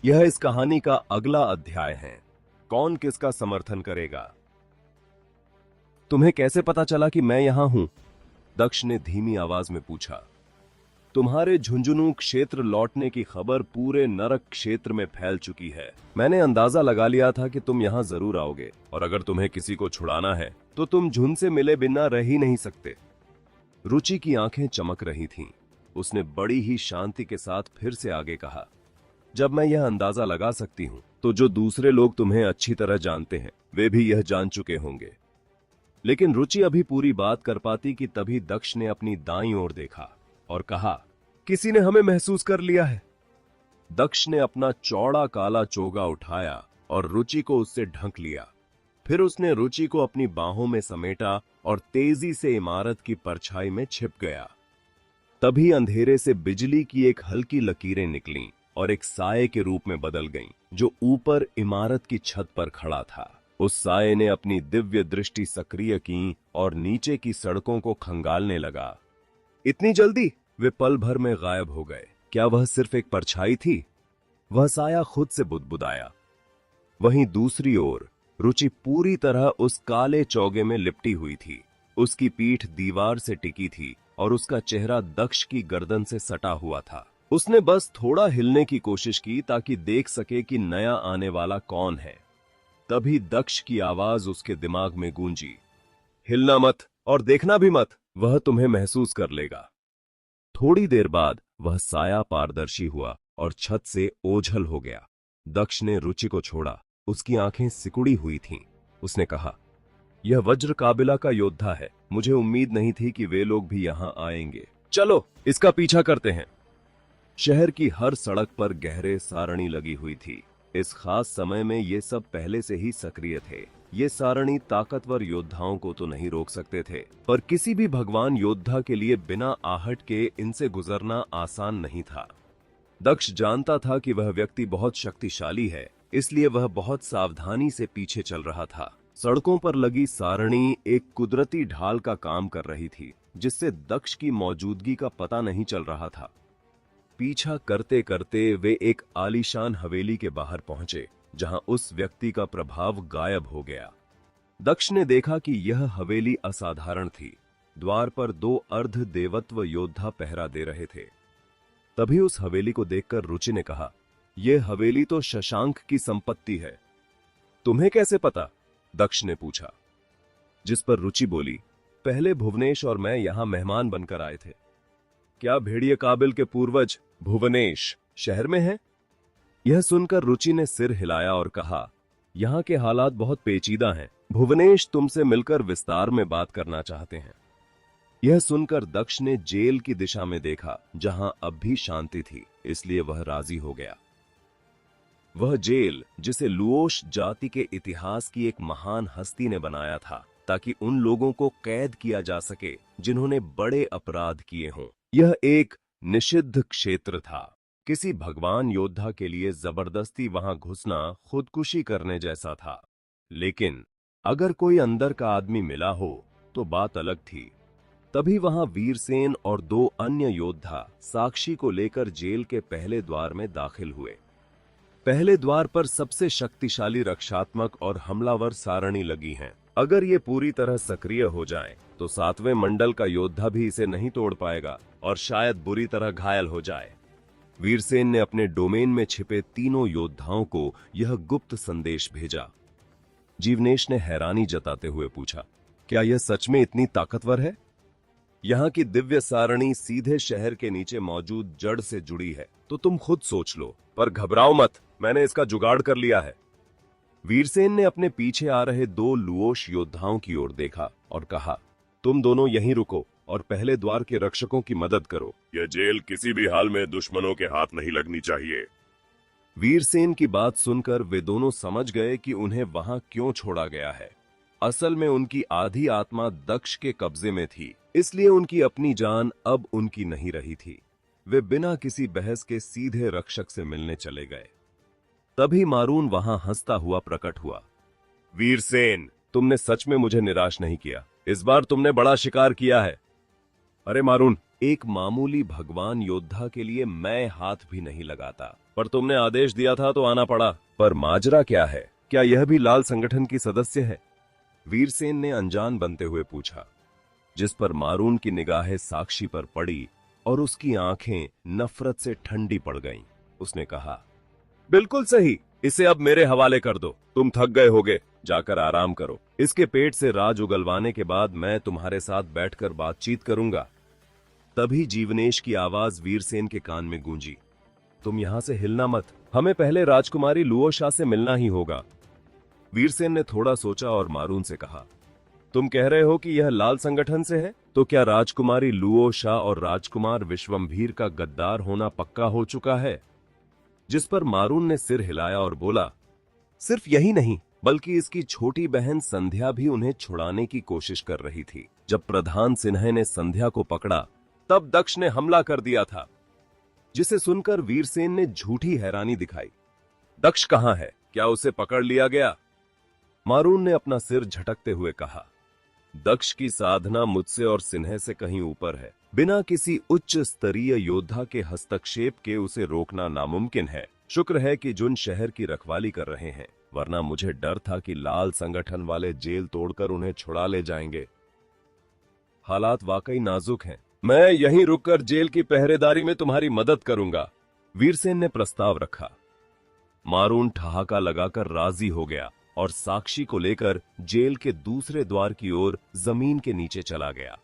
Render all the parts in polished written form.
यह इस कहानी का अगला अध्याय है। कौन किसका समर्थन करेगा? तुम्हें कैसे पता चला कि मैं यहां हूं? दक्ष ने धीमी आवाज में पूछा। तुम्हारे झुंझुनू क्षेत्र लौटने की खबर पूरे नरक क्षेत्र में फैल चुकी है। मैंने अंदाजा लगा लिया था कि तुम यहां जरूर आओगे, और अगर तुम्हें किसी को छुड़ाना है तो तुम झुंड से मिले बिना रह ही नहीं सकते। रुचि की आंखें चमक रही थीं। उसने बड़ी ही शांति के साथ फिर से आगे कहा, जब मैं यह अंदाजा लगा सकती हूं तो जो दूसरे लोग तुम्हें अच्छी तरह जानते हैं वे भी यह जान चुके होंगे। लेकिन रुचि अभी पूरी बात कर पाती कि तभी दक्ष ने अपनी दाईं ओर देखा और कहा, किसी ने हमें महसूस कर लिया है। दक्ष ने अपना चौड़ा काला चोगा उठाया और रुचि को उससे ढक लिया। फिर उसने रुचि को अपनी बाहों में समेटा और तेजी से इमारत की परछाई में छिप गया। तभी अंधेरे से बिजली की एक हल्की लकीरें निकलीं और एक साये के रूप में बदल गईं, जो ऊपर इमारत की छत पर खड़ा था। उस साये ने अपनी दिव्य दृष्टि सक्रिय की और नीचे की सड़कों को खंगालने लगा। इतनी जल्दी? वे पल भर में गायब हो गए। क्या वह सिर्फ एक परछाई थी? वह साया खुद से बुदबुदाया। वहीं दूसरी ओर रुचि पूरी तरह उस काले चौगे में लिपटी हुई थी। उसकी पीठ दीवार से टिकी थी और उसका चेहरा दक्ष की गर्दन से सटा हुआ था। उसने बस थोड़ा हिलने की कोशिश की ताकि देख सके कि नया आने वाला कौन है। तभी दक्ष की आवाज उसके दिमाग में गूंजी, हिलना मत और देखना भी मत, वह तुम्हें महसूस कर लेगा। थोड़ी देर बाद वह साया पारदर्शी हुआ और छत से ओझल हो गया। दक्ष ने रुचि को छोड़ा। उसकी आंखें सिकुड़ी हुई थीं। उसने कहा, यह वज्र काबिला का योद्धा है। मुझे उम्मीद नहीं थी कि वे लोग भी यहां आएंगे। चलो इसका पीछा करते हैं। शहर की हर सड़क पर गहरे सारणी लगी हुई थी। इस खास समय में ये सब पहले से ही सक्रिय थे। ये सारणी ताकतवर योद्धाओं को तो नहीं रोक सकते थे, पर किसी भी भगवान योद्धा के लिए बिना आहट के इनसे गुजरना आसान नहीं था। दक्ष जानता था कि वह व्यक्ति बहुत शक्तिशाली है, इसलिए वह बहुत सावधानी से पीछे चल रहा था। सड़कों पर लगी सारणी एक कुदरती ढाल का काम कर रही थी, जिससे दक्ष की मौजूदगी का पता नहीं चल रहा था। पीछा करते करते वे एक आलीशान हवेली के बाहर पहुंचे, जहां उस व्यक्ति का प्रभाव गायब हो गया। दक्ष ने देखा कि यह हवेली असाधारण थी। द्वार पर 2 अर्ध देवत्व योद्धा पहरा दे रहे थे। तभी उस हवेली को देखकर रुचि ने कहा, यह हवेली तो शशांक की संपत्ति है। तुम्हें कैसे पता? दक्ष ने पूछा। जिस पर रुचि बोली, पहले भुवनेश और मैं यहां मेहमान बनकर आए थे। क्या भेड़िए काबिल के पूर्वज भुवनेश शहर में है? यह सुनकर रुचि ने सिर हिलाया और कहा, यहां के हालात बहुत पेचीदा हैं। भुवनेश तुमसे मिलकर विस्तार में बात करना चाहते हैं। यह सुनकर दक्ष ने जेल की दिशा में देखा, जहां अब भी शांति थी, इसलिए वह राजी हो गया। वह जेल जिसे लुओश जाति के इतिहास की एक महान हस्ती ने बनाया था, ताकि उन लोगों को कैद किया जा सके जिन्होंने बड़े अपराध किए हों। यह एक निषिद्ध क्षेत्र था। किसी भगवान योद्धा के लिए जबरदस्ती वहां घुसना खुदकुशी करने जैसा था। लेकिन अगर कोई अंदर का आदमी मिला हो तो बात अलग थी। तभी वहां वीरसेन और 2 अन्य योद्धा साक्षी को लेकर जेल के पहले द्वार में दाखिल हुए। पहले द्वार पर सबसे शक्तिशाली रक्षात्मक और हमलावर सारणी लगी हैं। अगर ये पूरी तरह सक्रिय हो जाए तो 7वें मंडल का योद्धा भी इसे नहीं तोड़ पाएगा और शायद बुरी तरह घायल हो जाए। वीरसेन ने अपने डोमेन में छिपे तीनों योद्धाओं को यह गुप्त संदेश भेजा। जीवनेश ने हैरानी जताते हुए पूछा, क्या यह सच में इतनी ताकतवर है? यहां की दिव्य सारणी सीधे शहर के नीचे मौजूद जड़ से जुड़ी है, तो तुम खुद सोच लो। पर घबराओ मत, मैंने इसका जुगाड़ कर लिया है। वीरसेन ने अपने पीछे आ रहे 2 लुओश योद्धाओं की ओर देखा और कहा, तुम दोनों यहीं रुको और पहले द्वार के रक्षकों की मदद करो। यह जेल किसी भी हाल में दुश्मनों के हाथ नहीं लगनी चाहिए। वीरसेन की बात सुनकर वे दोनों समझ गए कि उन्हें वहां क्यों छोड़ा गया है। असल में उनकी आधी आत्मा दक्ष के कब्जे में थी, इसलिए उनकी अपनी जान अब उनकी नहीं रही थी। वे बिना किसी बहस के सीधे रक्षक से मिलने चले गए। तभी मारून वहां हंसता हुआ प्रकट हुआ। वीरसेन, तुमने सच में मुझे निराश नहीं किया। इस बार तुमने बड़ा शिकार किया है। अरे मारून, एक मामूली भगवान योद्धा के लिए मैं हाथ भी नहीं लगाता, पर तुमने आदेश दिया था तो आना पड़ा। पर माजरा क्या है? क्या यह भी लाल संगठन की सदस्य है? वीरसेन ने अनजान बनते हुए पूछा, जिस पर मारून की निगाहें साक्षी पर पड़ी और उसकी आंखें नफरत से ठंडी पड़ गईं। उसने कहा, बिल्कुल सही, इसे अब मेरे हवाले कर दो। तुम थक गए होगे, जाकर आराम करो। इसके पेट से राज उगलवाने के बाद मैं तुम्हारे साथ बैठकर बातचीत करूंगा। तभी जीवनेश की आवाज वीरसेन के कान में गूंजी, तुम यहां से हिलना मत, हमें पहले राजकुमारी लुओ शाह से मिलना ही होगा। वीरसेन ने थोड़ा सोचा और मारून से कहा, तुम कह रहे हो कि यह लाल संगठन से है, तो क्या राजकुमारी लुओ शाह और राजकुमार विश्वम्भीर का गद्दार होना पक्का हो चुका है? जिस पर मारून ने सिर हिलाया और बोला, सिर्फ यही नहीं, बल्कि इसकी छोटी बहन संध्या भी उन्हें छुड़ाने की कोशिश कर रही थी। जब प्रधान सिन्हा ने संध्या को पकड़ा, तब दक्ष ने हमला कर दिया था। जिसे सुनकर वीरसेन ने झूठी हैरानी दिखाई। दक्ष कहां है? क्या उसे पकड़ लिया गया? मारून ने अपना सिर झटकते हुए कहा, दक्ष की साधना मुझसे और सिन्हा से कहीं ऊपर है। बिना किसी उच्च स्तरीय योद्धा के हस्तक्षेप के उसे रोकना नामुमकिन है। शुक्र है कि जुन शहर की रखवाली कर रहे हैं, वरना मुझे डर था कि लाल संगठन वाले जेल तोड़कर उन्हें छुड़ा ले जाएंगे। हालात वाकई नाजुक हैं। मैं यहीं रुककर जेल की पहरेदारी में तुम्हारी मदद करूंगा, वीरसेन ने प्रस्ताव रखा। मारून ठहाका लगाकर राजी हो गया और साक्षी को लेकर जेल के दूसरे द्वार की ओर जमीन के नीचे चला गया।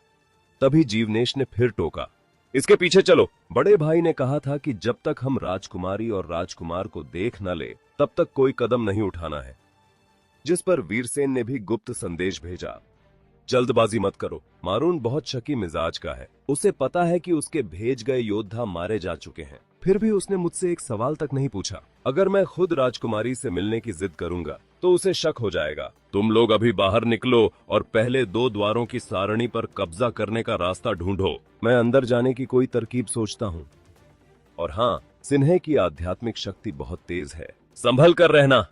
तभी जीवनेश ने फिर टोका, इसके पीछे चलो। बड़े भाई ने कहा था कि जब तक हम राजकुमारी और राजकुमार को देख न ले, तब तक कोई कदम नहीं उठाना है। जिस पर वीरसेन ने भी गुप्त संदेश भेजा, जल्दबाजी मत करो। मारून बहुत शकी मिजाज का है। उसे पता है कि उसके भेज गए योद्धा मारे जा चुके हैं, फिर भी उसने मुझसे एक सवाल तक नहीं पूछा। अगर मैं खुद राजकुमारी से मिलने की जिद करूंगा तो उसे शक हो जाएगा। तुम लोग अभी बाहर निकलो और पहले 2 द्वारों की सारणी पर कब्जा करने का रास्ता ढूंढो। मैं अंदर जाने की कोई तरकीब सोचता हूँ। और हाँ, सिन्हा की आध्यात्मिक शक्ति बहुत तेज है, संभल कर रहना।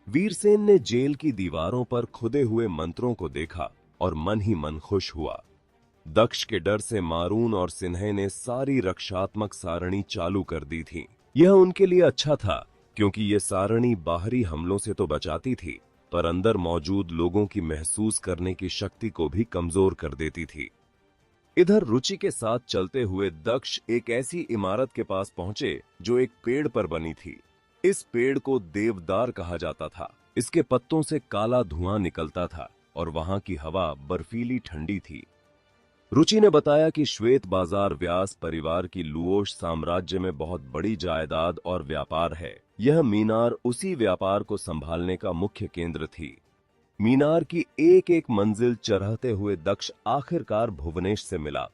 वीरसेन ने जेल की दीवारों पर खुदे हुए मंत्रों को देखा और मन ही मन खुश हुआ। दक्ष के डर से मारून और सिन्हा ने सारी रक्षात्मक सारणी चालू कर दी थी। यह उनके लिए अच्छा था, क्योंकि ये सारणी बाहरी हमलों से तो बचाती थी, पर अंदर मौजूद लोगों की महसूस करने की शक्ति को भी कमजोर कर देती थी। इधर रुचि के साथ चलते हुए दक्ष एक ऐसी इमारत के पास पहुंचे जो एक पेड़ पर बनी थी। इस पेड़ को देवदार कहा जाता था। इसके पत्तों से काला धुआं निकलता था और वहां की हवा बर्फीली ठंडी थी। रुचि ने बताया कि श्वेत बाजार व्यास परिवार की लुओश साम्राज्य में बहुत बड़ी जायदाद और व्यापार है। यह मीनार उसी व्यापार को संभालने का मुख्य केंद्र थी। मीनार की एक एक मंजिल चढ़ते हुए दक्ष आखिरकार भुवनेश से मिला।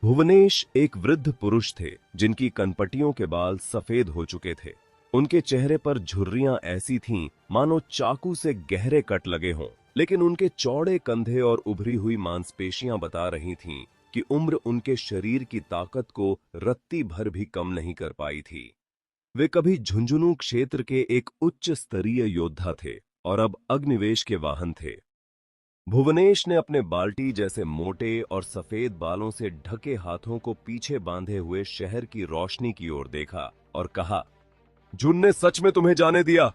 भुवनेश एक वृद्ध पुरुष थे जिनकी कनपटियों के बाल सफेद हो चुके थे। उनके चेहरे पर झुर्रियां ऐसी थीं मानो चाकू से गहरे कट लगे हों, लेकिन उनके चौड़े कंधे और उभरी हुई मांसपेशियां बता रही थीं कि उम्र उनके शरीर की ताकत को रत्ती भर भी कम नहीं कर पाई थी। वे कभी झुंझुनू क्षेत्र के एक उच्च स्तरीय योद्धा थे और अब अग्निवेश के वाहन थे। भुवनेश ने अपने बाल्टी जैसे मोटे और सफेद बालों से ढके हाथों को पीछे बांधे हुए शहर की रोशनी की ओर देखा और कहा, जुन ने सच में तुम्हें जाने दिया?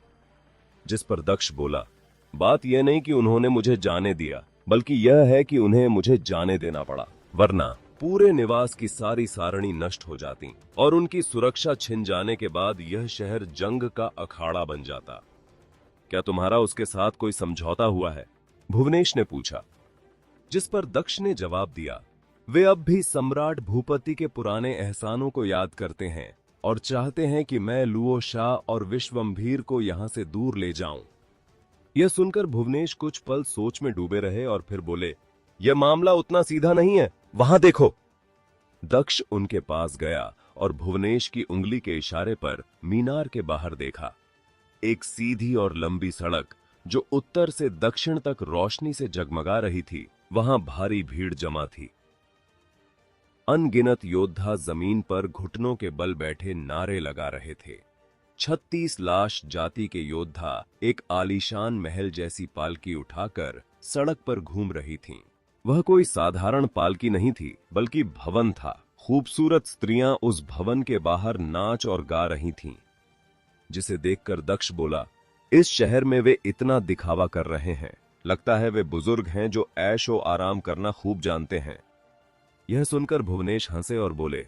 जिस पर दक्ष बोला, बात यह नहीं कि उन्होंने मुझे जाने दिया, बल्कि यह है कि उन्हें मुझे जाने देना पड़ा, वरना पूरे निवास की सारी सारणी नष्ट हो जाती और उनकी सुरक्षा छिन जाने के बाद यह शहर जंग का अखाड़ा बन जाता। क्या तुम्हारा उसके साथ कोई समझौता हुआ है? भुवनेश ने पूछा। जिस पर दक्ष ने जवाब दिया, वे अब भी सम्राट भूपति के पुराने एहसानों को याद करते हैं और चाहते हैं कि मैं लुओ शाह और विश्वम्भीर को यहां से दूर ले जाऊं। यह सुनकर भुवनेश कुछ पल सोच में डूबे रहे और फिर बोले, यह मामला उतना सीधा नहीं है, वहां देखो। दक्ष उनके पास गया और भुवनेश की उंगली के इशारे पर मीनार के बाहर देखा। एक सीधी और लंबी सड़क जो उत्तर से दक्षिण तक रोशनी से जगमगा रही थी, वहां भारी भीड़ जमा थी। अनगिनत योद्धा जमीन पर घुटनों के बल बैठे नारे लगा रहे थे। 36 लाश जाति के योद्धा एक आलीशान महल जैसी पालकी उठाकर सड़क पर घूम रही थीं। वह कोई साधारण पालकी नहीं थी, बल्कि भवन था। खूबसूरत स्त्रियां उस भवन के बाहर नाच और गा रही थीं, जिसे देखकर दक्ष बोला, इस शहर में वे इतना दिखावा कर रहे हैं, लगता है वे बुजुर्ग हैं जो ऐशो आराम करना खूब जानते हैं। यह सुनकर भुवनेश हंसे और बोले,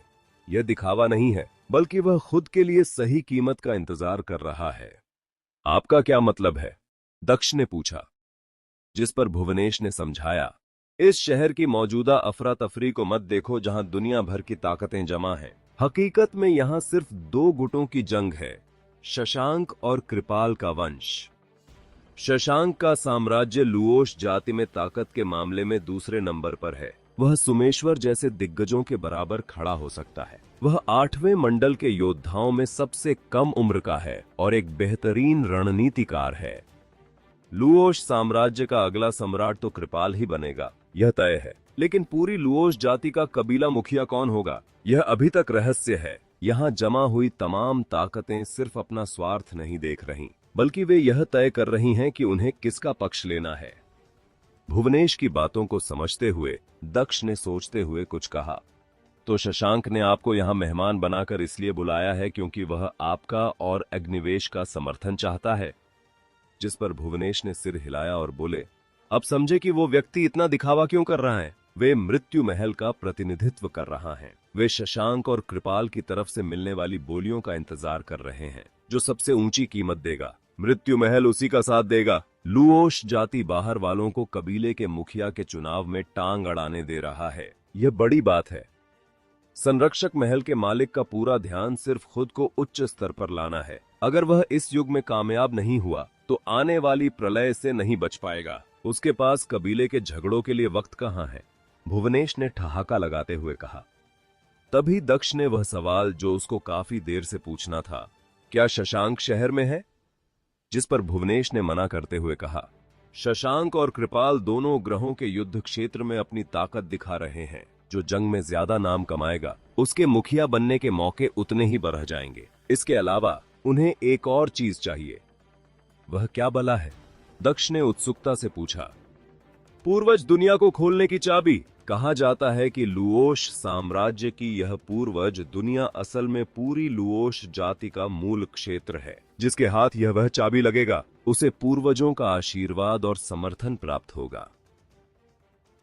यह दिखावा नहीं है, बल्कि वह खुद के लिए सही कीमत का इंतजार कर रहा है। आपका क्या मतलब है? दक्ष ने पूछा, जिस पर भुवनेश ने समझाया, इस शहर की मौजूदा अफरा तफरी को मत देखो जहां दुनिया भर की ताकतें जमा हैं। हकीकत में यहां सिर्फ दो गुटों की जंग है, शशांक और कृपाल का वंश। शशांक का साम्राज्य लुओश जाति में ताकत के मामले में दूसरे नंबर पर है। वह सुमेश्वर जैसे दिग्गजों के बराबर खड़ा हो सकता है। वह 8वें मंडल के योद्धाओं में सबसे कम उम्र का है और एक बेहतरीन रणनीतिकार है। लुओश साम्राज्य का अगला सम्राट तो कृपाल ही बनेगा, यह तय है। लेकिन पूरी लुओश जाति का कबीला मुखिया कौन होगा, यह अभी तक रहस्य है। यहाँ जमा हुई तमाम ताकतें सिर्फ अपना स्वार्थ नहीं देख रही, बल्कि वे यह तय कर रही हैं कि उन्हें किसका पक्ष लेना है। भुवनेश की बातों को समझते हुए दक्ष ने सोचते हुए कुछ कहा, तो शशांक ने आपको यहाँ मेहमान बनाकर इसलिए बुलाया है क्योंकि वह आपका और अग्निवेश का समर्थन चाहता है। जिस पर भुवनेश ने सिर हिलाया और बोले, अब समझे कि वो व्यक्ति इतना दिखावा क्यों कर रहा है। वे मृत्यु महल का प्रतिनिधित्व कर रहा है। वे शशांक और कृपाल की तरफ से मिलने वाली बोलियों का इंतजार कर रहे हैं, जो सबसे ऊंची कीमत देगा। मृत्यु महल उसी का साथ देगा। लुओश जाति बाहर वालों को कबीले के मुखिया के चुनाव में टांग अड़ाने दे रहा है। यह बड़ी बात है। संरक्षक महल के मालिक का पूरा ध्यान सिर्फ खुद को उच्च स्तर पर लाना है। अगर वह इस युग में कामयाब नहीं हुआ तो आने वाली प्रलय से नहीं बच पाएगा। उसके पास कबीले के झगड़ों के लिए वक्त कहां है? भुवनेश ने ठहाका लगाते हुए कहा। तभी दक्ष ने वह सवाल जो उसको काफी देर से पूछना था, क्या शशांक शहर में है? जिस पर भुवनेश ने मना करते हुए कहा, शशांक और कृपाल दोनों ग्रहों के युद्ध क्षेत्र में अपनी ताकत दिखा रहे हैं। जो जंग में ज्यादा नाम कमाएगा उसके मुखिया बनने के मौके उतने ही बढ़ जाएंगे। इसके अलावा उन्हें एक और चीज चाहिए। वह क्या बला है? दक्ष ने उत्सुकता से पूछा। पूर्वज दुनिया को खोलने की चाबी। कहा जाता है कि लुओश साम्राज्य की यह पूर्वज दुनिया असल में पूरी लुओश जाति का मूल क्षेत्र है। जिसके हाथ यह वह चाबी लगेगा उसे पूर्वजों का आशीर्वाद और समर्थन प्राप्त होगा।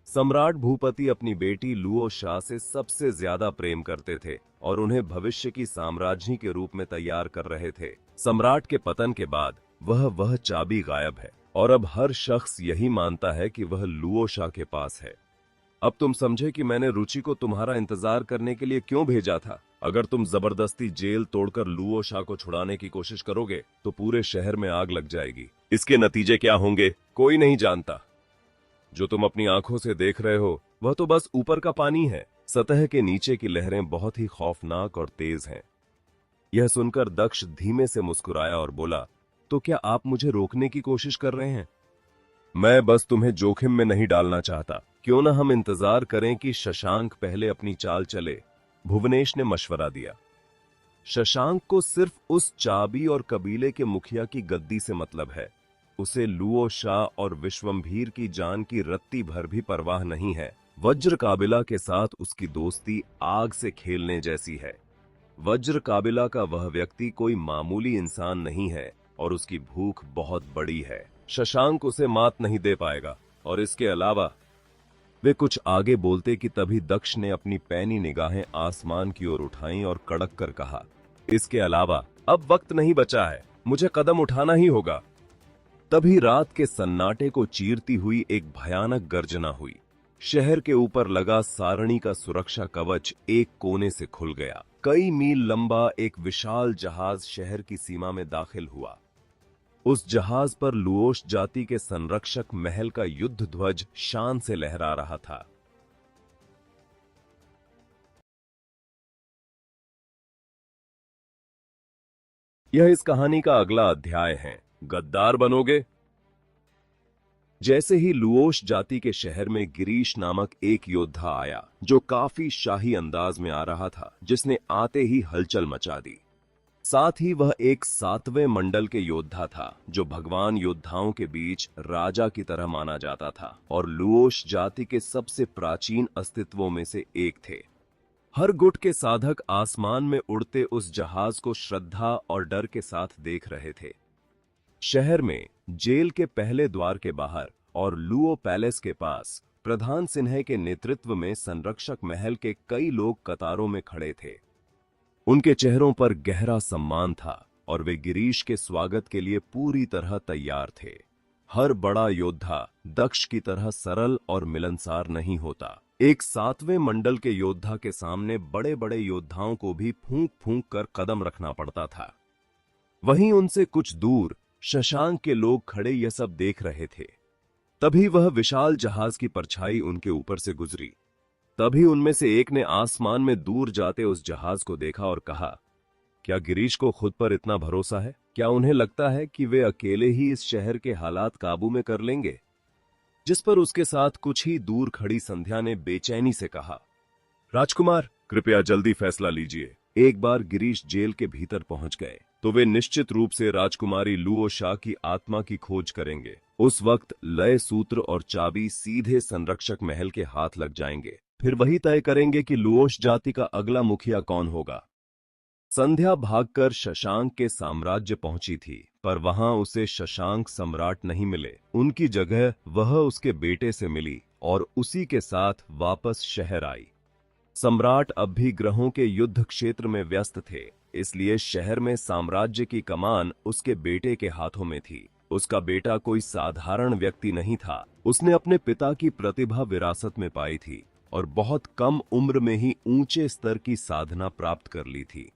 सम्राट भूपति अपनी बेटी लुओशा से सबसे ज्यादा प्रेम करते थे और उन्हें भविष्य की साम्राज्ञी के रूप में तैयार कर रहे थे। सम्राट के पतन के बाद वह चाबी गायब है और अब हर शख्स यही मानता है कि वह लुओशा के पास है। अब तुम समझे कि मैंने रुचि को तुम्हारा इंतजार करने के लिए क्यों भेजा था। अगर तुम जबरदस्ती जेल तोड़कर लुओशा को छुड़ाने की कोशिश करोगे तो पूरे शहर में आग लग जाएगी। इसके नतीजे क्या होंगे कोई नहीं जानता। जो तुम अपनी आंखों से देख रहे हो वह तो बस ऊपर का पानी है। सतह के नीचे की लहरें बहुत ही खौफनाक और तेज हैं। यह सुनकर दक्ष धीमे से मुस्कुराया और बोला, तो क्या आप मुझे रोकने की कोशिश कर रहे हैं? मैं बस तुम्हें जोखिम में नहीं डालना चाहता। क्यों ना हम इंतजार करें कि शशांक पहले अपनी चाल चले। भुवनेश ने मशवरा दिया। शशांक को सिर्फ उस चाबी और कबीले के मुखिया की गद्दी से मतलब है। उसे लुओशा और विश्वम्भीर की जान की रत्ती भर भी परवाह नहीं है। वज्र काबिला के साथ उसकी दोस्ती आग से खेलने जैसी है। वज्र काबिला का वह व्यक्ति कोई मामूली इंसान नहीं है और उसकी भूख बहुत बड़ी है। शशांक उसे मात नहीं दे पाएगा। और इसके अलावा वे कुछ आगे बोलते कि तभी दक्ष ने अपनी पैनी निगाहें आसमान की ओर उठाईं और कड़क कर कहा, इसके अलावा अब वक्त नहीं बचा है, मुझे कदम उठाना ही होगा। तभी रात के सन्नाटे को चीरती हुई एक भयानक गर्जना हुई। शहर के ऊपर लगा सारणी का सुरक्षा कवच एक कोने से खुल गया। कई मील लंबा एक विशाल जहाज शहर की सीमा में दाखिल हुआ। उस जहाज पर लुओश जाति के संरक्षक महल का युद्ध ध्वज शान से लहरा रहा था। यह इस कहानी का अगला अध्याय है। गद्दार बनोगे? जैसे ही लुओश जाति के शहर में गिरीश नामक एक योद्धा आया जो काफी शाही अंदाज में आ रहा था, जिसने आते ही हलचल मचा दी। साथ ही वह एक 7वें मंडल के योद्धा था जो भगवान योद्धाओं के बीच राजा की तरह माना जाता था और लुओश जाति के सबसे प्राचीन अस्तित्वों में से एक थे। हर गुट के साधक आसमान में उड़ते उस जहाज को श्रद्धा और डर के साथ देख रहे थे। शहर में जेल के पहले द्वार के बाहर और लुओ पैलेस के पास प्रधान सिन्हे के नेतृत्व में संरक्षक महल के कई लोग कतारों में खड़े थे। उनके चेहरों पर गहरा सम्मान था और वे गिरीश के स्वागत के लिए पूरी तरह तैयार थे। हर बड़ा योद्धा दक्ष की तरह सरल और मिलनसार नहीं होता। एक 7वें मंडल के योद्धा के सामने बड़े बड़े योद्धाओं को भी फूंक फूंक कर कदम रखना पड़ता था। वहीं उनसे कुछ दूर शशांक के लोग खड़े यह सब देख रहे थे। तभी वह विशाल जहाज की परछाई उनके ऊपर से गुजरी। तभी उनमें से एक ने आसमान में दूर जाते उस जहाज को देखा और कहा, क्या गिरीश को खुद पर इतना भरोसा है? क्या उन्हें लगता है कि वे अकेले ही इस शहर के हालात काबू में कर लेंगे? जिस पर उसके साथ कुछ ही दूर खड़ी संध्या ने बेचैनी से कहा, राजकुमार, कृपया जल्दी फैसला लीजिए। एक बार गिरीश जेल के भीतर पहुंच गए तो वे निश्चित रूप से राजकुमारी लुओ शा की आत्मा की खोज करेंगे। उस वक्त लय सूत्र और चाबी सीधे संरक्षक महल के हाथ लग जाएंगे। फिर वही तय करेंगे कि लुओश जाति का अगला मुखिया कौन होगा। संध्या भागकर शशांक के साम्राज्य पहुंची थी, पर वहां उसे शशांक सम्राट नहीं मिले। उनकी जगह वह उसके बेटे से मिली और उसी के साथ वापस शहर आई। सम्राट अब भी ग्रहों के युद्ध क्षेत्र में व्यस्त थे, इसलिए शहर में साम्राज्य की कमान उसके बेटे के हाथों में थी। उसका बेटा कोई साधारण व्यक्ति नहीं था। उसने अपने पिता की प्रतिभा विरासत में पाई थी और बहुत कम उम्र में ही ऊंचे स्तर की साधना प्राप्त कर ली थी।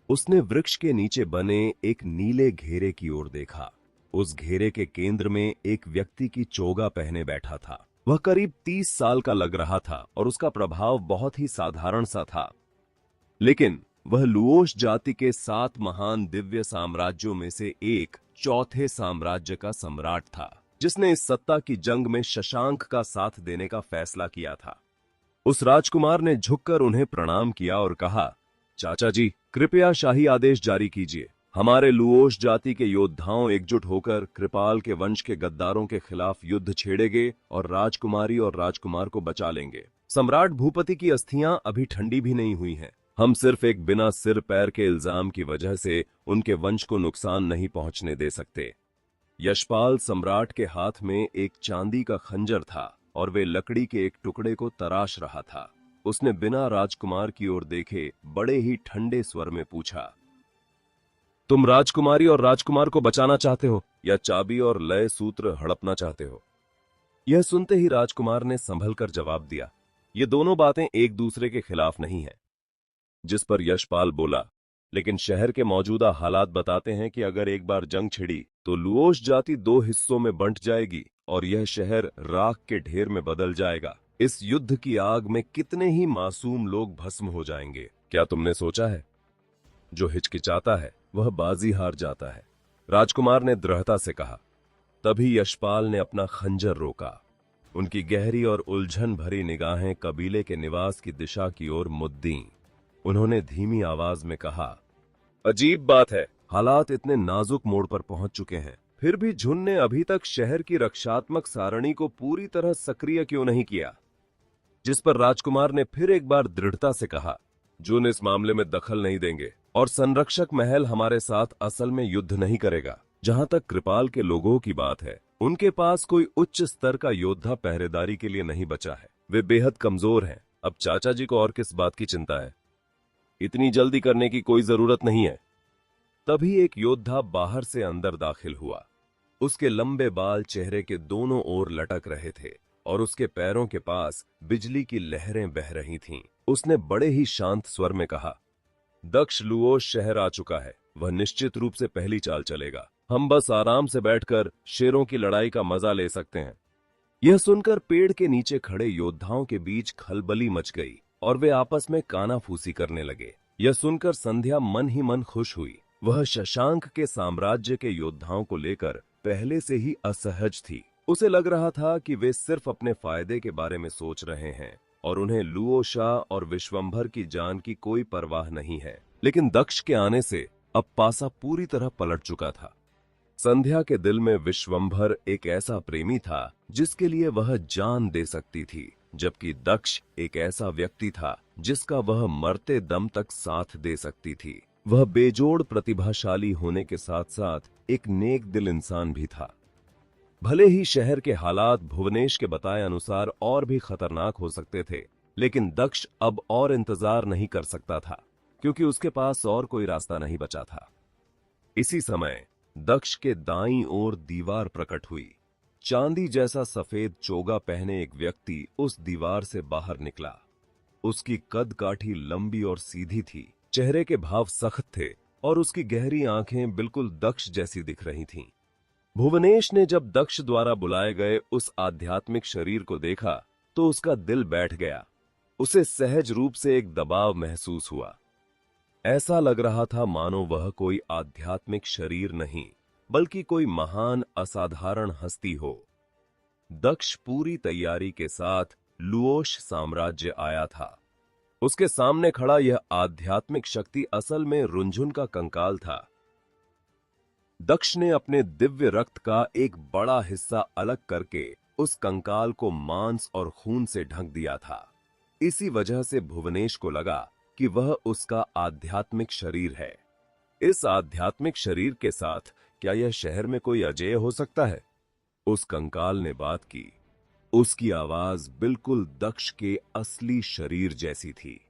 उसने वृक्ष के नीचे बने एक नीले घेरे की ओर देखा। उस घेरे के केंद्र में एक व्यक्ति की चोगा पहने बैठा था। वह करीब 30 साल का लग रहा था और उसका प्रभाव बहुत ही साधारण सा था, लेकिन वह लुओश जाति के 7 महान दिव्य साम्राज्यों में से एक चौथे साम्राज्य का सम्राट था, जिसने इस सत्ता की जंग में शशांक का साथ देने का फैसला किया था। उस राजकुमार ने झुककर उन्हें प्रणाम किया और कहा, चाचा जी, कृपया शाही आदेश जारी कीजिए। हमारे लुओश जाति के योद्धाओं एकजुट होकर कृपाल के वंश के गद्दारों के खिलाफ युद्ध छेड़ेंगे और राजकुमारी और राजकुमार को बचा लेंगे। सम्राट भूपति की अस्थियां अभी ठंडी भी नहीं हुई हैं। हम सिर्फ एक बिना सिर पैर के इल्जाम की वजह से उनके वंश को नुकसान नहीं पहुंचने दे सकते। यशपाल सम्राट के हाथ में एक चांदी का खंजर था और वे लकड़ी के एक टुकड़े को तराश रहा था। उसने बिना राजकुमार की ओर देखे बड़े ही ठंडे स्वर में पूछा, तुम राजकुमारी और राजकुमार को बचाना चाहते हो या चाबी और लय सूत्र हड़पना चाहते हो? यह सुनते ही राजकुमार ने संभल कर जवाब दिया, ये दोनों बातें एक दूसरे के खिलाफ नहीं है। जिस पर यशपाल बोला, लेकिन शहर के मौजूदा हालात बताते हैं कि अगर एक बार जंग छिड़ी तो लुओश जाति 2 हिस्सों में बंट जाएगी और यह शहर राख के ढेर में बदल जाएगा। इस युद्ध की आग में कितने ही मासूम लोग भस्म हो जाएंगे। क्या तुमने सोचा है? जो हिचकिचाता है वह बाजी हार जाता है, राजकुमार ने दृढ़ता से कहा। तभी यशपाल ने अपना खंजर रोका। उनकी गहरी और उलझन भरी निगाहें कबीले के निवास की दिशा की ओर मुद्दीं। उन्होंने धीमी आवाज में कहा, अजीब बात है, हालात इतने नाजुक मोड़ पर पहुंच चुके हैं, फिर भी झुन ने अभी तक शहर की रक्षात्मक सारणी को पूरी तरह सक्रिय क्यों नहीं किया? जिस पर राजकुमार ने फिर एक बार दृढ़ता से कहा, झुन इस मामले में दखल नहीं देंगे और संरक्षक महल हमारे साथ असल में युद्ध नहीं करेगा। जहां तक कृपाल के लोगों की बात है, उनके पास कोई उच्च स्तर का योद्धा पहरेदारी के लिए नहीं बचा है। वे बेहद कमजोर हैं। अब चाचा जी को और किस बात की चिंता है? इतनी जल्दी करने की कोई जरूरत नहीं है। तभी एक योद्धा बाहर से अंदर दाखिल हुआ। उसके लंबे बाल चेहरे के दोनों ओर लटक रहे थे और उसके पैरों के पास बिजली की लहरें बह रही थीं। उसने बड़े ही शांत स्वर में कहा, दक्ष लुओश शहर आ चुका है। वह निश्चित रूप से पहली चाल चलेगा। हम बस आराम से बैठकर शेरों की लड़ाई का मजा ले सकते हैं। यह सुनकर पेड़ के नीचे खड़े योद्धाओं के बीच खलबली मच गई और वे आपस में कानाफूसी करने लगे। यह सुनकर संध्या मन ही मन खुश हुई। वह शशांक के साम्राज्य के योद्धाओं को लेकर पहले से ही असहज थी। उसे लग रहा था कि वे सिर्फ अपने फायदे के बारे में सोच रहे हैं और उन्हें लुओ शा और विश्वंभर की जान की कोई परवाह नहीं है। लेकिन दक्ष के आने से अब पासा पूरी तरह पलट चुका था। संध्या के दिल में विश्वंभर एक ऐसा प्रेमी था जिसके लिए वह जान दे सकती थी, जबकि दक्ष एक ऐसा व्यक्ति था जिसका वह मरते दम तक साथ दे सकती थी। वह बेजोड़ प्रतिभाशाली होने के साथ साथ एक नेक दिल इंसान भी था। भले ही शहर के हालात भुवनेश के बताए अनुसार और भी खतरनाक हो सकते थे, लेकिन दक्ष अब और इंतजार नहीं कर सकता था, क्योंकि उसके पास और कोई रास्ता नहीं बचा था। इसी समय दक्ष के दाईं ओर दीवार प्रकट हुई। चांदी जैसा सफेद चोगा पहने एक व्यक्ति उस दीवार से बाहर निकला। उसकी कद काठी लंबी और सीधी थी, चेहरे के भाव सख्त थे और उसकी गहरी आंखें बिल्कुल दक्ष जैसी दिख रही थीं। भुवनेश ने जब दक्ष द्वारा बुलाए गए उस आध्यात्मिक शरीर को देखा तो उसका दिल बैठ गया। उसे सहज रूप से एक दबाव महसूस हुआ। ऐसा लग रहा था मानो वह कोई आध्यात्मिक शरीर नहीं, बल्कि कोई महान असाधारण हस्ती हो। दक्ष पूरी तैयारी के साथ लुओश साम्राज्य आया था। उसके सामने खड़ा यह आध्यात्मिक शक्ति असल में रुंझुन का कंकाल था। दक्ष ने अपने दिव्य रक्त का एक बड़ा हिस्सा अलग करके उस कंकाल को मांस और खून से ढक दिया था। इसी वजह से भुवनेश को लगा कि वह उसका आध्यात्मिक शरीर है। इस आध्यात्मिक शरीर के साथ क्या यह शहर में कोई अजेय हो सकता है? उस कंकाल ने बात की। उसकी आवाज बिल्कुल दक्ष के असली शरीर जैसी थी,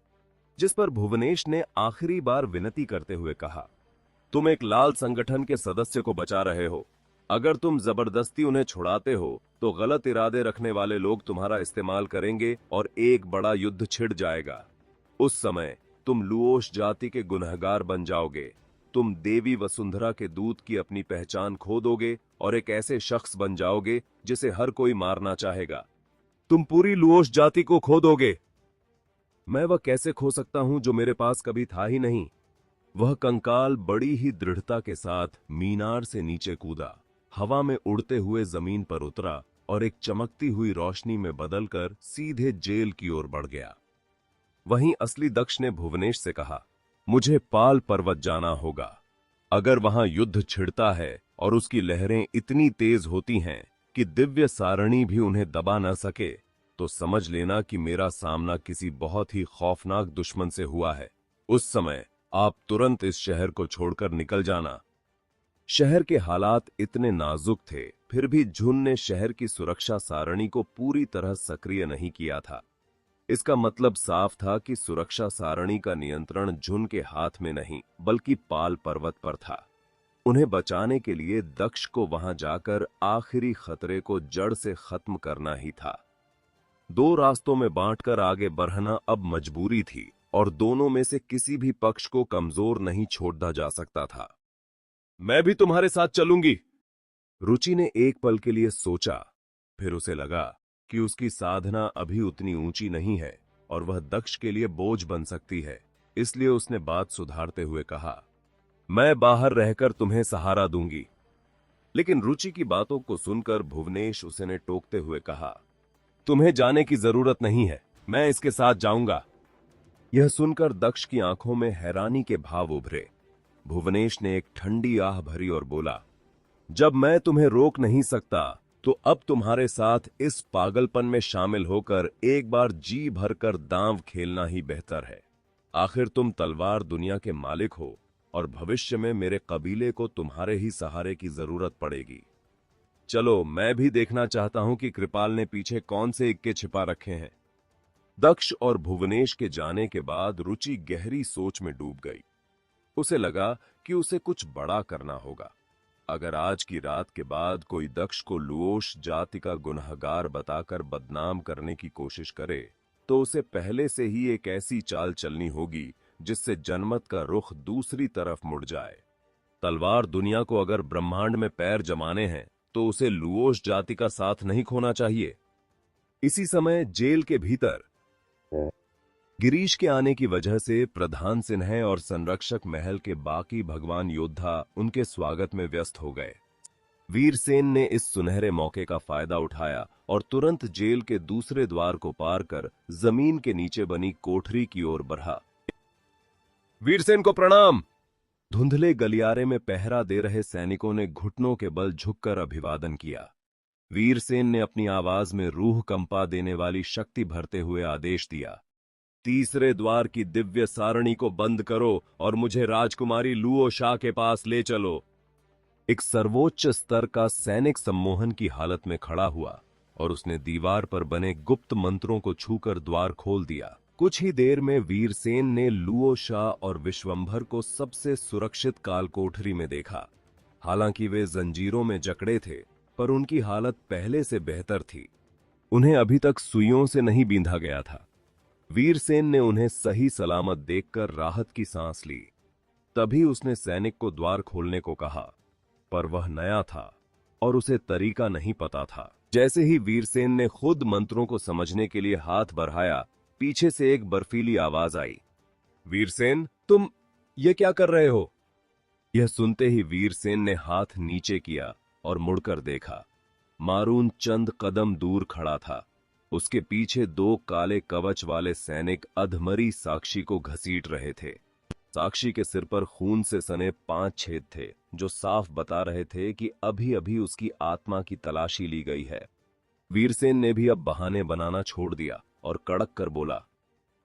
जिस पर भुवनेश ने आखिरी बार विनती करते हुए कहा, तुम एक लाल संगठन के सदस्य को बचा रहे हो। अगर तुम जबरदस्ती उन्हें छुड़ाते हो तो गलत इरादे रखने वाले लोग तुम्हारा इस्तेमाल करेंगे और एक बड़ा युद्ध छिड़ जाएगा। उस समय तुम लुओश जाति के गुनहगार बन जाओगे। तुम देवी वसुंधरा के दूत की अपनी पहचान खो दोगे और एक ऐसे शख्स बन जाओगे जिसे हर कोई मारना चाहेगा। तुम पूरी लुओश जाति को खो दोगे। मैं वह कैसे खो सकता हूं जो मेरे पास कभी था ही नहीं। वह कंकाल बड़ी ही दृढ़ता के साथ मीनार से नीचे कूदा, हवा में उड़ते हुए जमीन पर उतरा और एक चमकती हुई रोशनी में बदलकर सीधे जेल की ओर बढ़ गया। वहीं असली दक्ष ने भुवनेश से कहा, मुझे पाल पर्वत जाना होगा। अगर वहां युद्ध छिड़ता है और उसकी लहरें इतनी तेज होती हैं कि दिव्य सारणी भी उन्हें दबा न सके, तो समझ लेना कि मेरा सामना किसी बहुत ही खौफनाक दुश्मन से हुआ है। उस समय आप तुरंत इस शहर को छोड़कर निकल जाना। शहर के हालात इतने नाजुक थे, फिर भी झुन ने शहर की सुरक्षा सारणी को पूरी तरह सक्रिय नहीं किया था। इसका मतलब साफ था कि सुरक्षा सारणी का नियंत्रण झुन के हाथ में नहीं, बल्कि पाल पर्वत पर था। उन्हें बचाने के लिए दक्ष को वहां जाकर आखिरी खतरे को जड़ से खत्म करना ही था। दो रास्तों में बांटकर आगे बढ़ना अब मजबूरी थी और दोनों में से किसी भी पक्ष को कमजोर नहीं छोड़ा जा सकता था। मैं भी तुम्हारे साथ चलूंगी। रुचि ने एक पल के लिए सोचा, फिर उसे लगा कि उसकी साधना अभी उतनी ऊंची नहीं है और वह दक्ष के लिए बोझ बन सकती है। इसलिए उसने बात सुधारते हुए कहा, मैं बाहर रहकर तुम्हें सहारा दूंगी। लेकिन रुचि की बातों को सुनकर भुवनेश उसे ने टोकते हुए कहा, तुम्हें जाने की जरूरत नहीं है, मैं इसके साथ जाऊंगा। यह सुनकर दक्ष की आंखों में हैरानी के भाव उभरे। भुवनेश ने एक ठंडी आह भरी और बोला, जब मैं तुम्हें रोक नहीं सकता तो अब तुम्हारे साथ इस पागलपन में शामिल होकर एक बार जी भरकर दांव खेलना ही बेहतर है। आखिर तुम तलवार दुनिया के मालिक हो और भविष्य में मेरे कबीले को तुम्हारे ही सहारे की जरूरत पड़ेगी। चलो, मैं भी देखना चाहता हूं कि कृपाल ने पीछे कौन से इक्के छिपा रखे हैं। दक्ष और भुवनेश के जाने के बाद रुचि गहरी सोच में डूब गई। उसे लगा कि उसे कुछ बड़ा करना होगा। अगर आज की रात के बाद कोई दक्ष को लुओश जाति का गुनहगार बताकर बदनाम करने की कोशिश करे, तो उसे पहले से ही एक ऐसी चाल चलनी होगी जिससे जनमत का रुख दूसरी तरफ मुड़ जाए। तलवार दुनिया को अगर ब्रह्मांड में पैर जमाने हैं तो उसे लुओश जाति का साथ नहीं खोना चाहिए। इसी समय जेल के भीतर गिरीश के आने की वजह से प्रधान सिन्हा और संरक्षक महल के बाकी भगवान योद्धा उनके स्वागत में व्यस्त हो गए। वीरसेन ने इस सुनहरे मौके का फायदा उठाया और तुरंत जेल के दूसरे द्वार को पार कर जमीन के नीचे बनी कोठरी की ओर बढ़ा। वीरसेन को प्रणाम। धुंधले गलियारे में पहरा दे रहे सैनिकों ने घुटनों के बल झुककर अभिवादन किया। वीरसेन ने अपनी आवाज में रूह कंपा देने वाली शक्ति भरते हुए आदेश दिया, तीसरे द्वार की दिव्य सारणी को बंद करो और मुझे राजकुमारी लुओ शाह के पास ले चलो। एक सर्वोच्च स्तर का सैनिक सम्मोहन की हालत में खड़ा हुआ और उसने दीवार पर बने गुप्त मंत्रों को छूकर द्वार खोल दिया। कुछ ही देर में वीरसेन ने लुओ शाह और विश्वंभर को सबसे सुरक्षित कालकोठरी में देखा। हालांकि वे जंजीरों में जकड़े थे, पर उनकी हालत पहले से बेहतर थी। उन्हें अभी तक सुइयों से नहीं बींधा गया था। वीरसेन ने उन्हें सही सलामत देखकर राहत की सांस ली। तभी उसने सैनिक को द्वार खोलने को कहा, पर वह नया था और उसे तरीका नहीं पता था। जैसे ही वीरसेन ने खुद मंत्रों को समझने के लिए हाथ बढ़ाया, पीछे से एक बर्फीली आवाज आई, वीरसेन, तुम ये क्या कर रहे हो? यह सुनते ही वीरसेन ने हाथ नीचे किया और मुड़कर देखा। मारून चंद कदम दूर खड़ा था। उसके पीछे दो काले कवच वाले सैनिक अधमरी साक्षी को घसीट रहे थे। साक्षी के सिर पर खून से सने 5 छेद थे, जो साफ बता रहे थे कि अभी अभी उसकी आत्मा की तलाशी ली गई है। वीरसेन ने भी अब बहाने बनाना छोड़ दिया और कड़क कर बोला,